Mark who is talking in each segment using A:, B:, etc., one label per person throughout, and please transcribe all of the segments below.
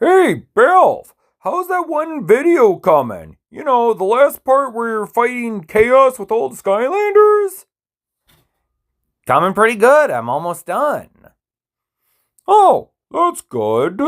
A: Hey, Belf, how's that one video coming? You know, the last part where you're fighting Kaos with all the Skylanders?
B: Coming pretty good. I'm almost done.
A: Oh, that's good.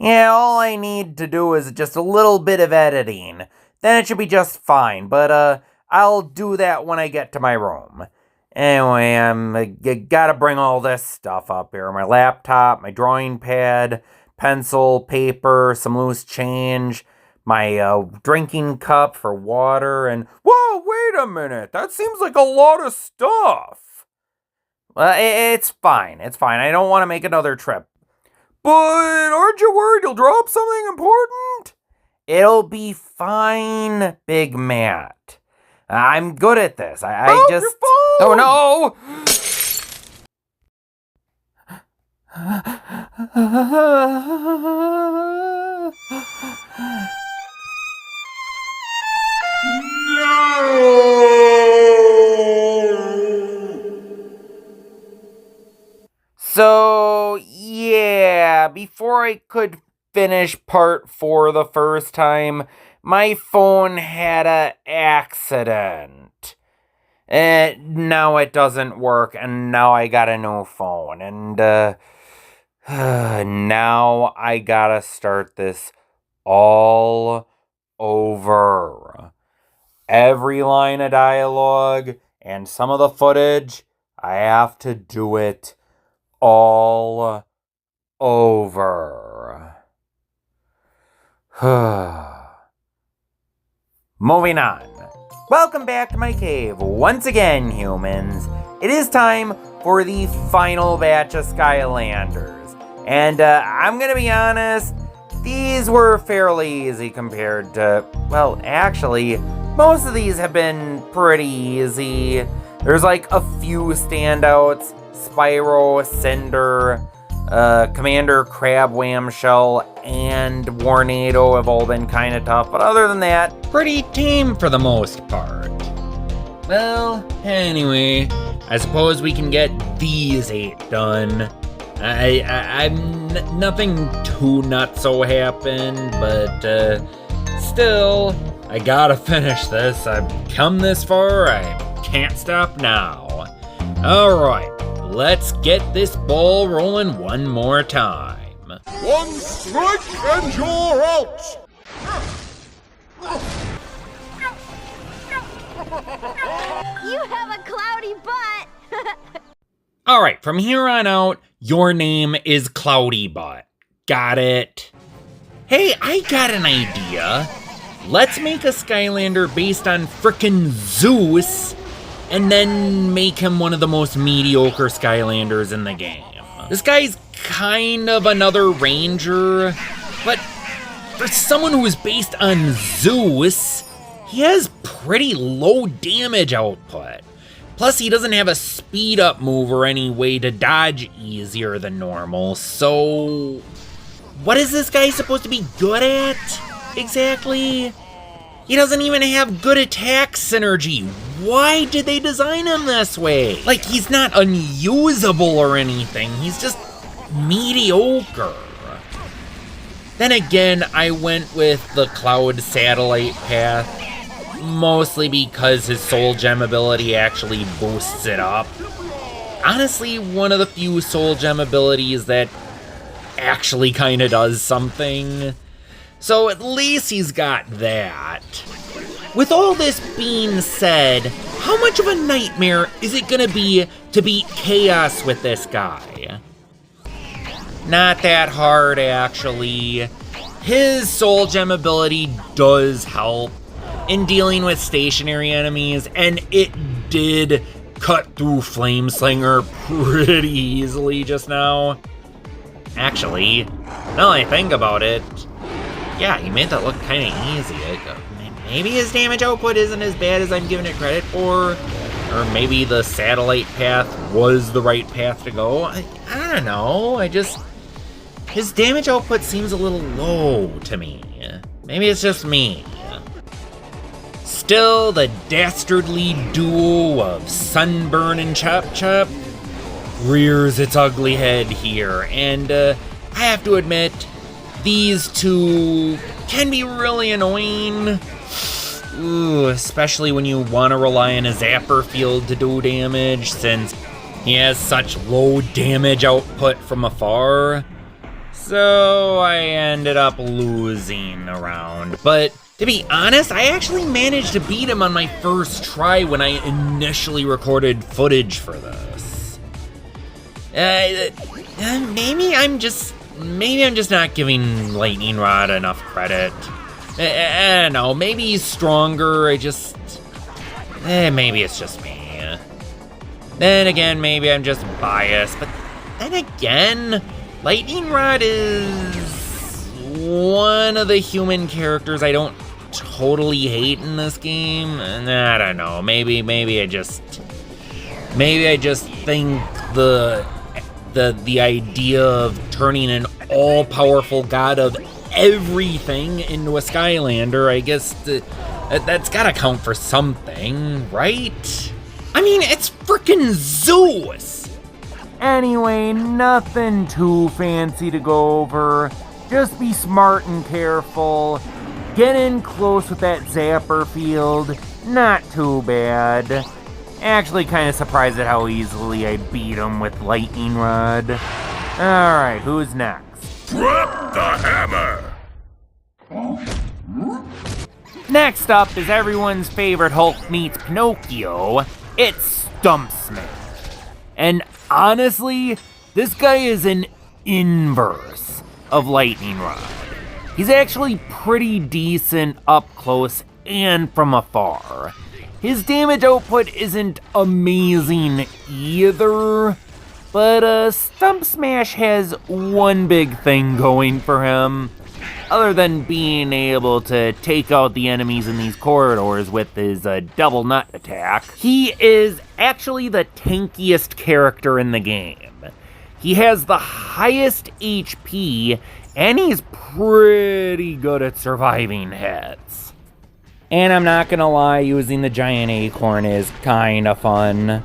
B: Yeah, all I need to do is just a little bit of editing. Then it should be just fine, but I'll do that when I get to my room. Anyway, I gotta bring all this stuff up here. My laptop, my drawing pad, pencil, paper, some loose change, my drinking cup for water, and...
A: Whoa, wait a minute. That seems like a lot of stuff.
B: It's fine. It's fine. I don't want to make another trip.
A: But aren't you worried you'll drop something important?
B: It'll be fine, Big Matt. I'm good at this. I just...
A: Your phone!
B: Oh, no! So, yeah, before I could finish part 4 the first time, my phone had an accident. Now it doesn't work, and now I got a new phone, and now I gotta start this all over. Every line of dialogue and some of the footage, I have to do it all over. Moving on. Welcome back to my cave once again, humans. It is time for the final batch of Skylanders. And I'm gonna be honest, these were fairly easy compared to, well, actually, most of these have been pretty easy. There's like a few standouts. Spyro, Cinder, Commander Crab Whamshell, and Warnado have all been kind of tough, but other than that, pretty tame for the most part. Well, anyway, I suppose we can get these 8 done. I'm nothing too nutso happened, but still, I gotta finish this. I've come this far, I can't stop now. Alright, let's get this ball rolling one more time.
C: One strike and you're out!
D: You have a cloudy butt!
B: Alright, from here on out, your name is Cloudy Butt. Got it? Hey, I got an idea. Let's make a Skylander based on frickin' Zeus, and then make him one of the most mediocre Skylanders in the game. This guy's kind of another ranger, but for someone who is based on Zeus, he has pretty low damage output. Plus, he doesn't have a speed up move or any way to dodge easier than normal, so what is this guy supposed to be good at, exactly? He doesn't even have good attack synergy. Why did they design him this way? Like, he's not unusable or anything. He's just mediocre. Then again, I went with the Cloud Satellite path, mostly because his Soul Gem ability actually boosts it up. Honestly, one of the few Soul Gem abilities that actually kind of does something. So at least he's got that. With all this being said, how much of a nightmare is it gonna be to beat Kaos with this guy? Not that hard, actually. His Soul Gem ability does help in dealing with stationary enemies, and it did cut through Flameslinger pretty easily just now. Actually, now that I think about it, yeah, he made that look kind of easy. Maybe his damage output isn't as bad as I'm giving it credit for, or maybe the satellite path was the right path to go. I don't know, his damage output seems a little low to me. Maybe it's just me. Still, the dastardly duo of Sunburn and Chop Chop rears its ugly head here, and I have to admit, these two can be really annoying. Ooh, especially when you want to rely on a zapper field to do damage, since he has such low damage output from afar. So I ended up losing a round. But to be honest, I actually managed to beat him on my first try when I initially recorded footage for this. Maybe I'm just not giving Lightning Rod enough credit. I don't know, maybe he's stronger, maybe it's just me. Then again, maybe I'm just biased, but then again, Lightning Rod is one of the human characters I don't totally hate in this game. And I don't know, maybe I just think the idea of turning an all-powerful god of everything into a Skylander, I guess that's gotta count for something, right? I mean, it's frickin' Zeus!
A: Anyway, nothing too fancy to go over. Just be smart and careful. Get in close with that zapper field. Not too bad. Actually kind of surprised at how easily I beat him with Lightning Rod. Alright, who's next?
C: Drop the hammer!
A: Next up is everyone's favorite Hulk meets Pinocchio. It's Stump Smash. And honestly, this guy is an inverse of Lightning Rod. He's actually pretty decent up close and from afar. His damage output isn't amazing either, but Stump Smash has one big thing going for him, other than being able to take out the enemies in these corridors with his double nut attack. He is actually the tankiest character in the game. He has the highest HP, and he's pretty good at surviving hits. And I'm not gonna lie, using the giant acorn is kinda fun.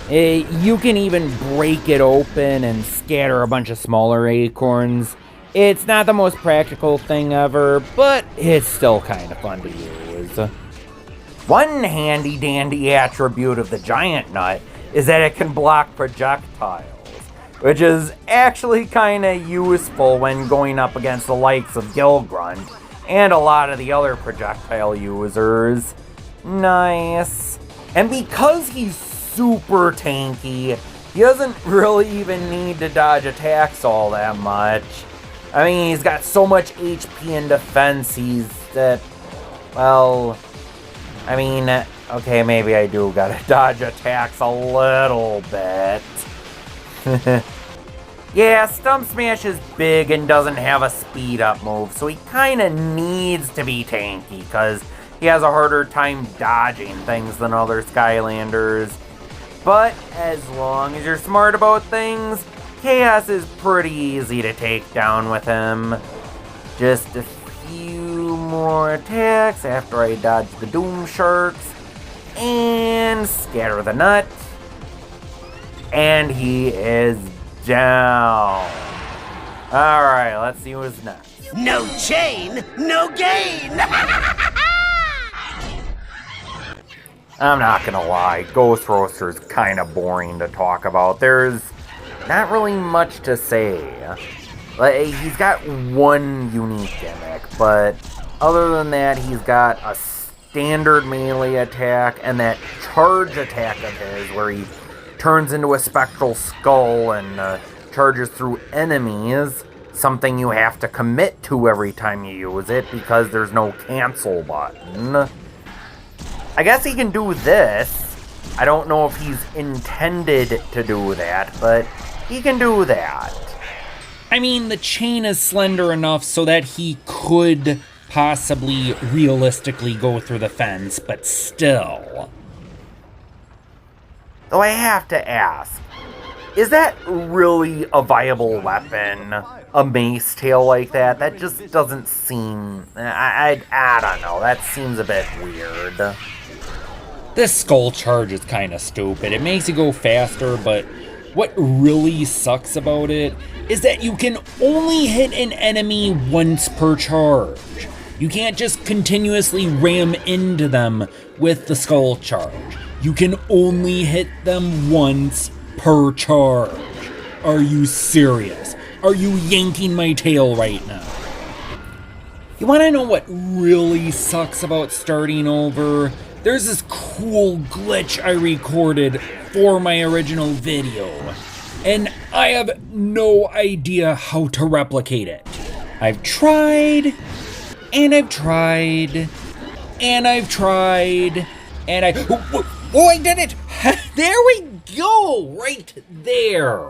A: You can even break it open and scatter a bunch of smaller acorns. It's not the most practical thing ever, but it's still kind of fun to use. One handy dandy attribute of the giant nut is that it can block projectiles, which is actually kind of useful when going up against the likes of Gilgrunt and a lot of the other projectile users. Nice. And because he's super tanky, he doesn't really even need to dodge attacks all that much. I mean, he's got so much HP and defense, okay, maybe I do gotta dodge attacks a little bit. Yeah, Stump Smash is big and doesn't have a speed up move, so he kinda needs to be tanky, because he has a harder time dodging things than other Skylanders. But as long as you're smart about things, Kaos is pretty easy to take down with him. Just a few more attacks after I dodge the Doom Sharks, and scatter the nut, and he is down. Alright, let's see who's next.
E: No chain, no gain!
A: I'm not gonna lie, Ghost Roaster's kinda boring to talk about. There's not really much to say. He's got one unique gimmick, but other than that, he's got a standard melee attack and that charge attack of his where he turns into a spectral skull and charges through enemies, something you have to commit to every time you use it because there's no cancel button. I guess he can do this. I don't know if he's intended to do that, but he can do that.
B: I mean, the chain is slender enough so that he could possibly realistically go through the fence, but still.
A: Though I have to ask, is that really a viable weapon? A mace tail like that? That just doesn't seem... I don't know, that seems a bit weird.
B: This skull charge is kind of stupid. It makes you go faster, but what really sucks about it is that you can only hit an enemy once per charge. You can't just continuously ram into them with the skull charge. You can only hit them once per charge. Are you serious? Are you yanking my tail right now? You wanna know what really sucks about starting over? There's this cool glitch I recorded for my original video, and I have no idea how to replicate it. I've tried, and I've tried, and I've tried, and oh, I did it! There we go! Right there!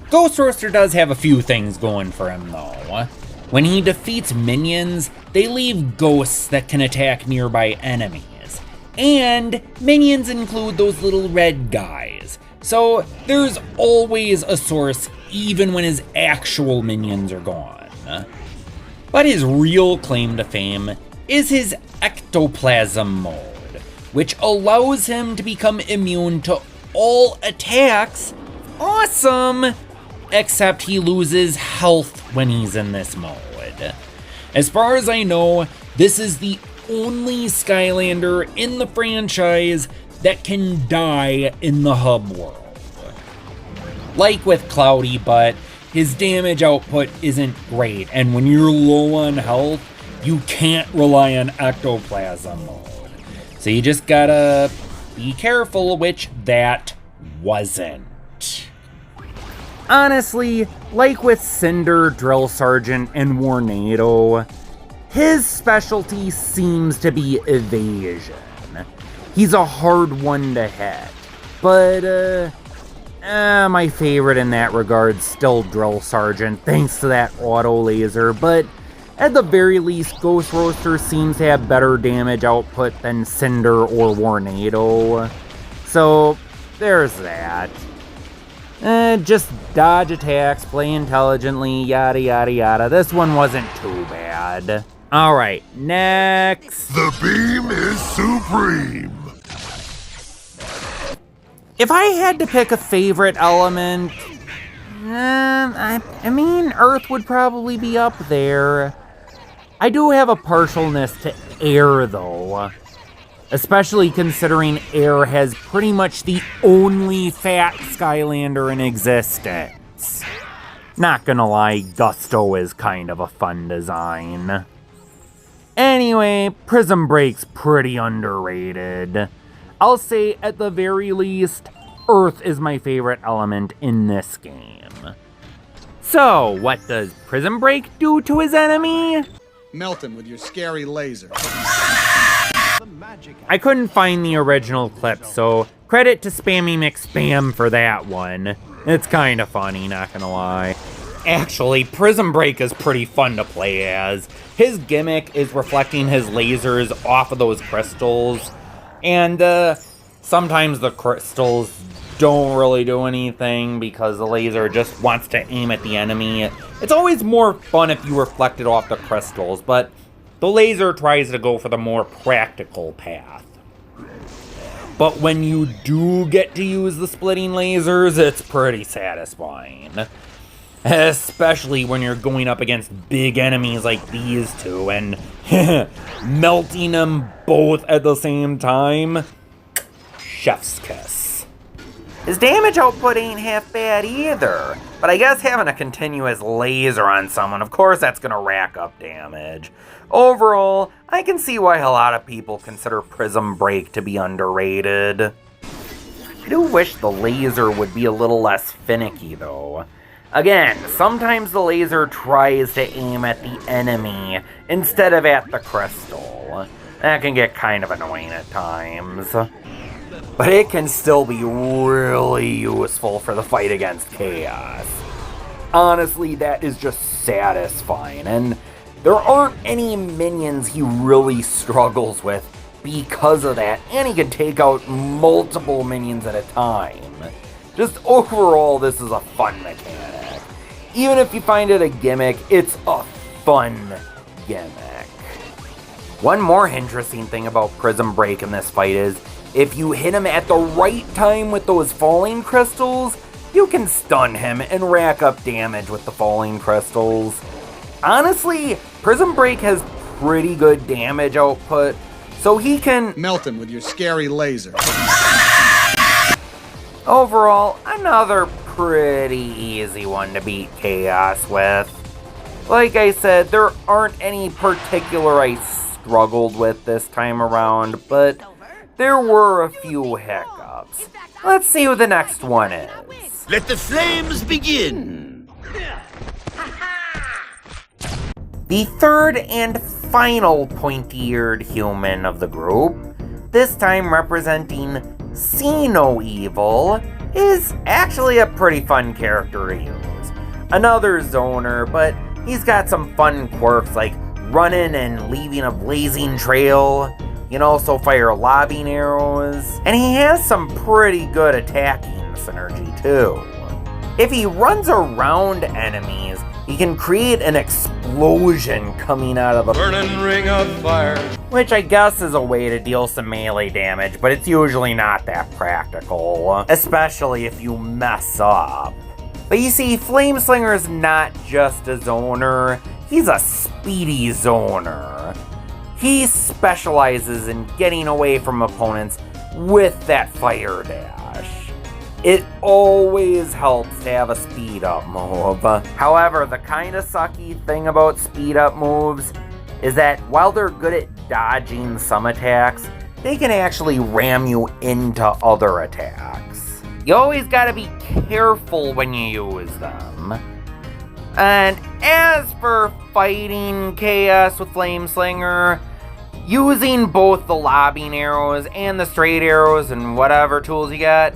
B: Ghost Roaster does have a few things going for him, though. When he defeats minions, they leave ghosts that can attack nearby enemies. And minions include those little red guys. So there's always a source even when his actual minions are gone. But his real claim to fame is his ectoplasm mode, which allows him to become immune to all attacks. Awesome! Except he loses health when he's in this mode. As far as I know, this is the only Skylander in the franchise that can die in the hub world. Like with Cloudy Butt, his damage output isn't great, and when you're low on health, you can't rely on ectoplasm mode. So you just gotta be careful, which that wasn't. Honestly, like with Cinder, Drill Sergeant, and Warnado, his specialty seems to be evasion. He's a hard one to hit, but my favorite in that regard's still Drill Sergeant, thanks to that auto laser, but at the very least, Ghost Roaster seems to have better damage output than Cinder or Warnado, so there's that. Just dodge attacks, play intelligently, yada yada yada. This one wasn't too bad. Alright, next.
C: The beam is supreme.
B: If I had to pick a favorite element, I mean, Earth would probably be up there. I do have a partialness to air, though. Especially considering air has pretty much the only fat Skylander in existence. Not gonna lie, Gusto is kind of a fun design. Anyway, Prism Break's pretty underrated. I'll say, at the very least, Earth is my favorite element in this game. So, what does Prism Break do to his enemy?
F: Melt him with your scary laser.
B: I couldn't find the original clip, so credit to Spammy McSpam for that one. It's kinda funny, not gonna lie. Actually, Prism Break is pretty fun to play as. His gimmick is reflecting his lasers off of those crystals, and sometimes the crystals don't really do anything because the laser just wants to aim at the enemy. It's always more fun if you reflect it off the crystals, but the laser tries to go for the more practical path. But when you do get to use the splitting lasers, it's pretty satisfying. Especially when you're going up against big enemies like these two and melting them both at the same time. Chef's kiss. His damage output ain't half bad either, but I guess having a continuous laser on someone, of course that's gonna rack up damage. Overall, I can see why a lot of people consider Prism Break to be underrated. I do wish the laser would be a little less finicky though. Again, sometimes the laser tries to aim at the enemy instead of at the crystal. That can get kind of annoying at times. But it can still be really useful for the fight against Kaos. Honestly, that is just satisfying, and there aren't any minions he really struggles with because of that, and he can take out multiple minions at a time. Just overall, this is a fun mechanic. Even if you find it a gimmick, it's a fun gimmick. One more interesting thing about Prism Break in this fight is, if you hit him at the right time with those falling crystals,
A: you can stun him and rack up damage with the falling crystals. Honestly, Prism Break has pretty good damage output, so he can
F: Melt him with your scary laser.
A: overall, another pretty easy one to beat Kaos with. Like I said, there aren't any particular I struggled with this time around, but there were a few hiccups. Let's see who the next one is.
E: Let the flames begin.
A: The third and final pointy-eared human of the group, this time representing See No Evil, is actually a pretty fun character to use. Another zoner, but he's got some fun quirks like running and leaving a blazing trail. You can also fire lobbing arrows, and he has some pretty good attacking synergy too. If he runs around enemies, he can create an explosion coming out of a
C: Burning ring of fire.
A: which I guess is a way to deal some melee damage, but it's usually not that practical, especially if you mess up. But you see, Flameslinger is not just a zoner, he's a speedy zoner. He specializes in getting away from opponents with that fire dash. It always helps to have a speed up move. However, the kinda sucky thing about speed up moves is that while they're good at dodging some attacks, they can actually ram you into other attacks. You always gotta be careful when you use them. And as for fighting Kaos with Flameslinger, using both the lobbing arrows and the straight arrows and whatever tools you got,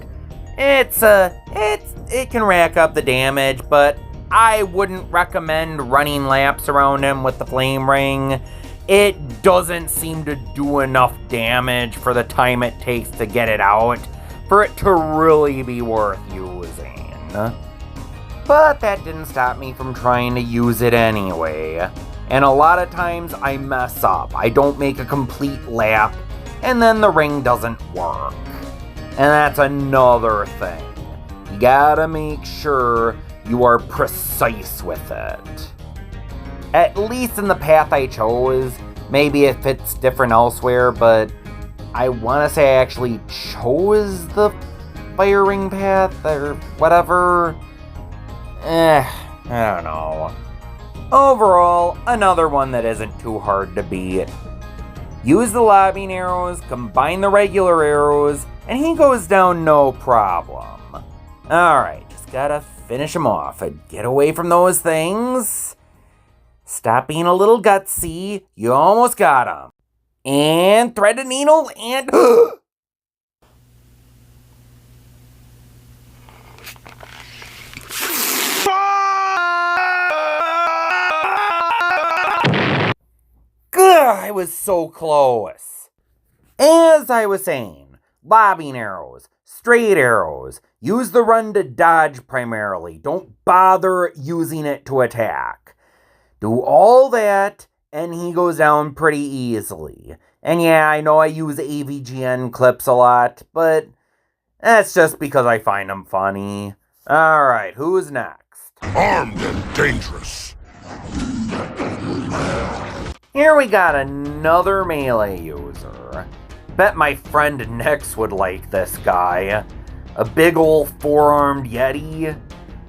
A: it can rack up the damage, but I wouldn't recommend running laps around him with the flame ring. It doesn't seem to do enough damage for the time it takes to get it out for it to really be worth using. But that didn't stop me from trying to use it anyway. And a lot of times I mess up. I don't make a complete lap, and then the ring doesn't work. And that's another thing. You gotta make sure you are precise with it. At least in the path I chose. Maybe if it's different elsewhere, but I want to say I actually chose the fire ring path or whatever. I don't know. Overall, another one that isn't too hard to beat. Use the lobbing arrows, combine the regular arrows, and he goes down no problem. Alright, just gotta finish him off and get away from those things. Stop being a little gutsy, you almost got him. And thread a needle and... I was so close. As I was saying, lobbing arrows, straight arrows, use the run to dodge primarily. Don't bother using it to attack. Do all that, and he goes down pretty easily. And yeah, I know I use AVGN clips a lot, but that's just because I find them funny. Alright, who's next?
C: Armed and dangerous.
A: Here we got another melee user. Bet my friend Nix would like this guy. A big ol' four-armed yeti.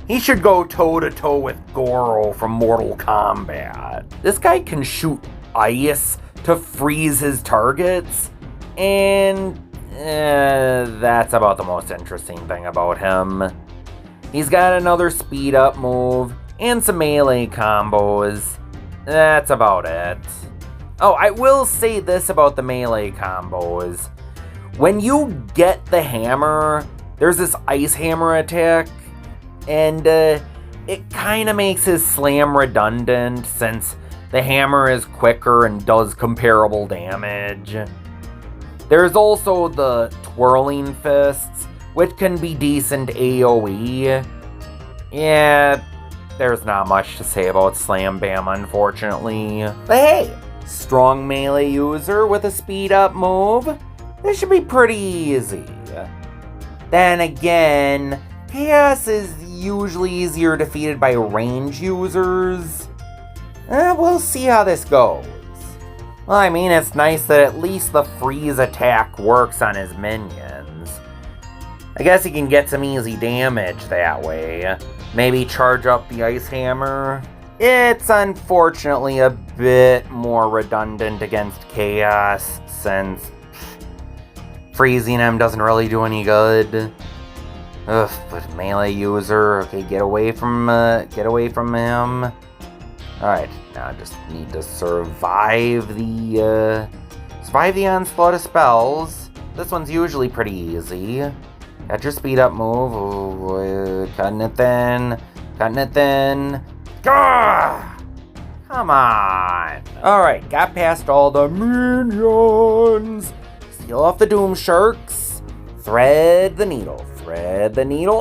A: He should go toe-to-toe with Goro from Mortal Kombat. This guy can shoot ice to freeze his targets, and that's about the most interesting thing about him. He's got another speed-up move, and some melee combos. That's about it. Oh, I will say this about the melee combos. When you get the hammer, there's this ice hammer attack, and it kind of makes his slam redundant since the hammer is quicker and does comparable damage. There's also the twirling fists, which can be decent AoE. Yeah, there's not much to say about Slam Bam, unfortunately. But hey, strong melee user with a speed up move. This should be pretty easy. Then again, Kaos is usually easier defeated by range users. We'll see how this goes. Well, I mean, it's nice that at least the freeze attack works on his minions. I guess he can get some easy damage that way. Maybe charge up the ice hammer. It's unfortunately a bit more redundant against Kaos, since freezing him doesn't really do any good. Ugh, but melee user, okay, get away from him. Alright, now I just need to survive the onslaught of spells. This one's usually pretty easy. Got your speed up move. Ooh, cutting it thin. Gah! Come on. Alright, got past all the minions. Steal off the Doom Sharks. Thread the needle.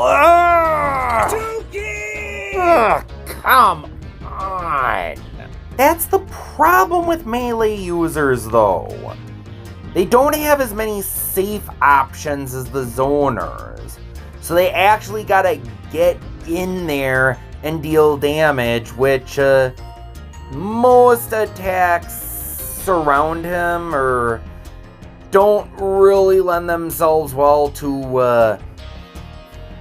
A: Ah! Come on. That's the problem with melee users, though. They don't have as many safe options as the zoners. So they actually gotta get in there and deal damage, which most attacks surround him or don't really lend themselves well to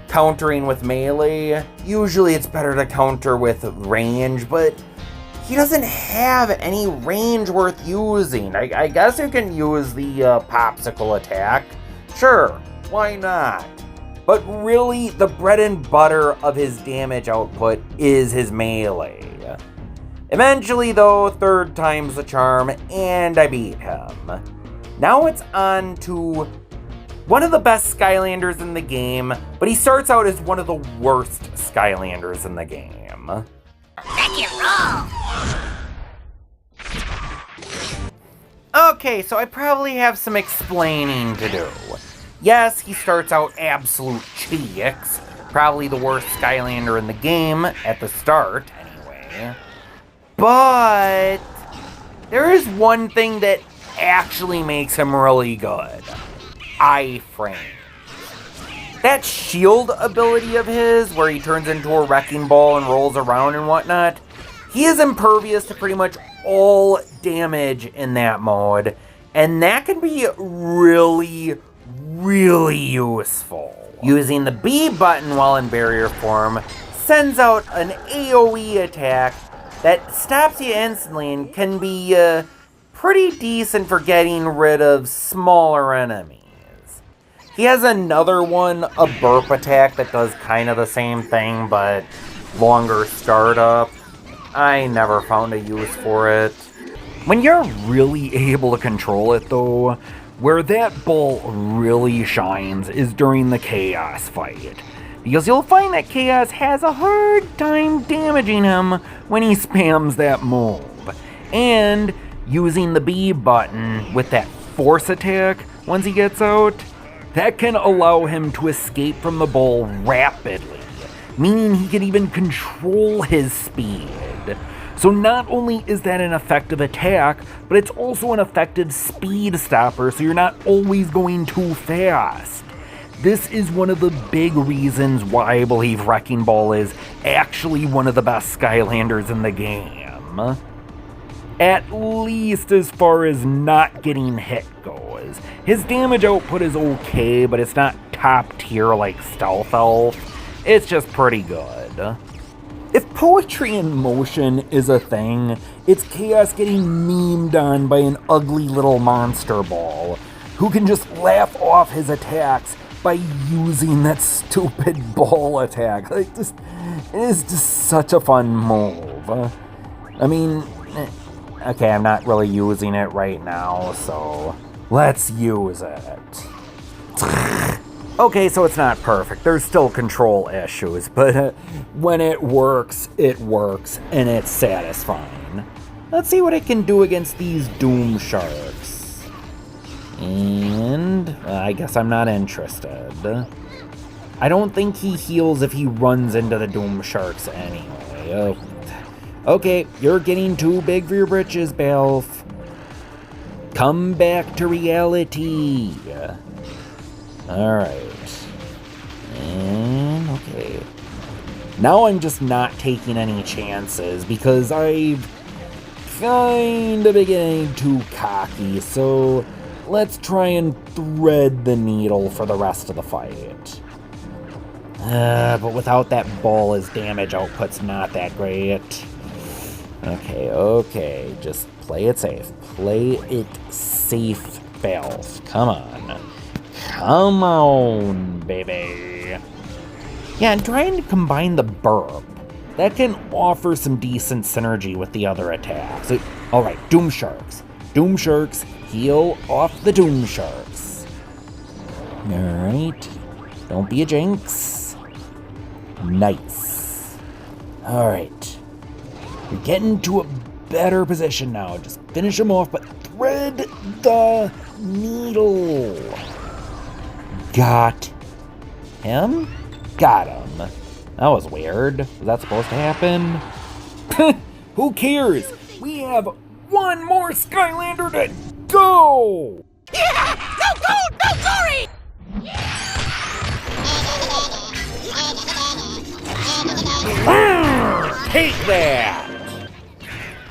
A: countering with melee. Usually it's better to counter with range, but he doesn't have any range worth using. I guess you can use the popsicle attack. Sure, why not? But really, the bread and butter of his damage output is his melee. Eventually, though, third time's the charm, and I beat him. Now it's on to one of the best Skylanders in the game, but he starts out as one of the worst Skylanders in the game. Okay, so I probably have some explaining to do. Yes, he starts out absolute cheeks, probably the worst Skylander in the game, at the start, anyway. But there is one thing that actually makes him really good. Iframe. That shield ability of his, where he turns into a wrecking ball and rolls around and whatnot, he is impervious to pretty much all damage in that mode, and that can be really, really useful. Using the B button while in barrier form sends out an AoE attack that stops you instantly and can be pretty decent for getting rid of smaller enemies. He has another one, a burp attack, that does kind of the same thing, but longer startup. I never found a use for it. When you're really able to control it, though, where that ball really shines is during the Kaos fight. Because you'll find that Kaos has a hard time damaging him when he spams that move. And using the B button with that force attack once he gets out, that can allow him to escape from the ball rapidly, meaning he can even control his speed. So not only is that an effective attack, but it's also an effective speed stopper, so you're not always going too fast. This is one of the big reasons why I believe Wrecking Ball is actually one of the best Skylanders in the game. At least as far as not getting hit goes. His damage output is okay, but it's not top tier like Stealth Elf. It's just pretty good. If poetry in motion is a thing, it's Kaos getting memed on by an ugly little monster ball who can just laugh off his attacks by using that stupid ball attack. Like, it is just such a fun move. I mean, okay, I'm not really using it right now, so let's use it. Okay, so it's not perfect. There's still control issues, but when it works, and it's satisfying. Let's see what it can do against these Doom Sharks. And I guess I'm not interested. I don't think he heals if he runs into the Doom Sharks anyway. Oh. Okay, you're getting too big for your britches, Balf. Come back to reality. Alright. And, Now I'm just not taking any chances because I'm kinda beginning too cocky, so let's try and thread the needle for the rest of the fight. But without that ball, his damage output's not that great. Okay, just play it safe. Play it safe, Belf. Come on, baby. Yeah, I'm trying to combine the burp. That can offer some decent synergy with the other attacks. Alright, Doom Sharks. Doom Sharks, heal off the Doom Sharks. Alright, don't be a jinx. Nice. Alright. We're getting to a better position now. Just finish him off, but thread the needle. Got him? Got him. That was weird. Was that supposed to happen? Who cares? We have one more Skylander to go!
G: Yeah! No gold, no glory!
A: Take that!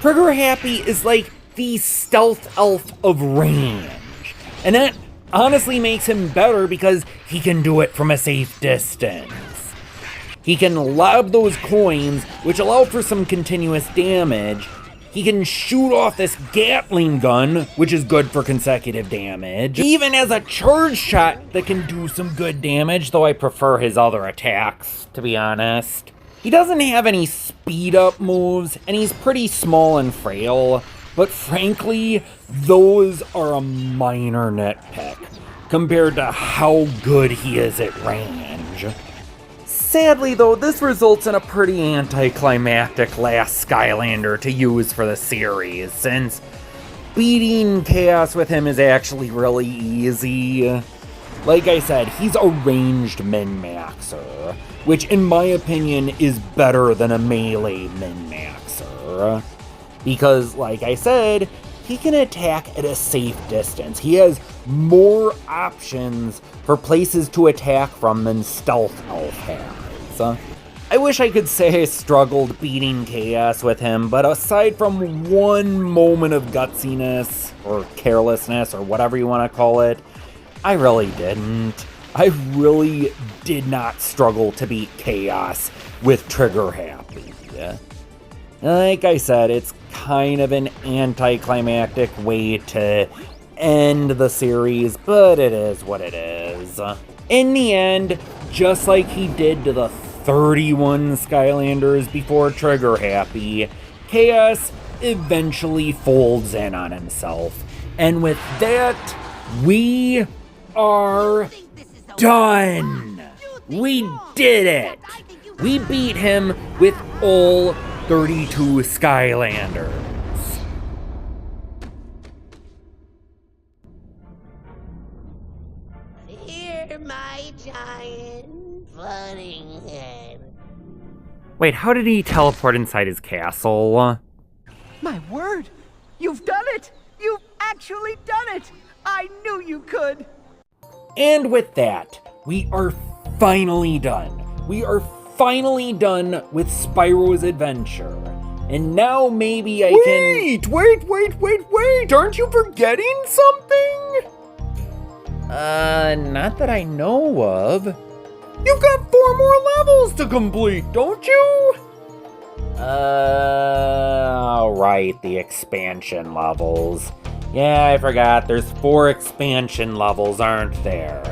A: Trigger Happy is like the stealth elf of range. And that honestly makes him better because he can do it from a safe distance. He can lob those coins, which allow for some continuous damage. He can shoot off this Gatling gun, which is good for consecutive damage. He even has a charge shot that can do some good damage, though I prefer his other attacks, to be honest. He doesn't have any speed up moves, and he's pretty small and frail, but frankly, those are a minor nitpick compared to how good he is at range. Sadly though, this results in a pretty anticlimactic last Skylander to use for the series, since beating Kaos with him is actually really easy. Like I said, he's a ranged min-maxer, which in my opinion is better than a melee min-maxer. Because, like I said, he can attack at a safe distance. He has more options for places to attack from than Stealth Elf has. I wish I could say I struggled beating Kaos with him, but aside from one moment of gutsiness, or carelessness, or whatever you want to call it, I really didn't. I really did not struggle to beat Kaos with Trigger Happy. Like I said, it's kind of an anticlimactic way to end the series, but it is what it is. In the end, just like he did to the 31 Skylanders before Trigger Happy, Kaos eventually folds in on himself. And with that, we are done! We did it! We beat him with all 32 Skylanders.
G: Hear my giant floating head.
A: Wait, how did he teleport inside his castle?
H: My word! You've done it! You've actually done it! I knew you could!
A: And with that, we are finally done. We are finally done with Spyro's adventure. And now maybe I can... Wait! Aren't you forgetting something? Not that I know of. You've got 4 more levels to complete, don't you? Right, the expansion levels. Yeah, I forgot, there's 4 expansion levels, aren't there?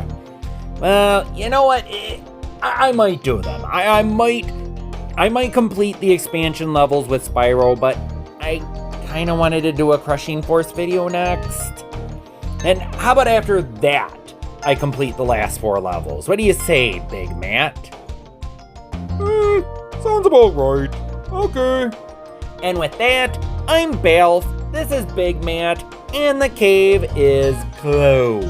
A: Well, you know what? I might do them. I might complete the expansion levels with Spyro, but I kinda wanted to do a Crushing Force video next. And how about after that, I complete the last 4 levels? What do you say, Big Matt?
C: Sounds about right. Okay.
A: And with that, I'm Balf, this is Big Matt, and the cave is closed.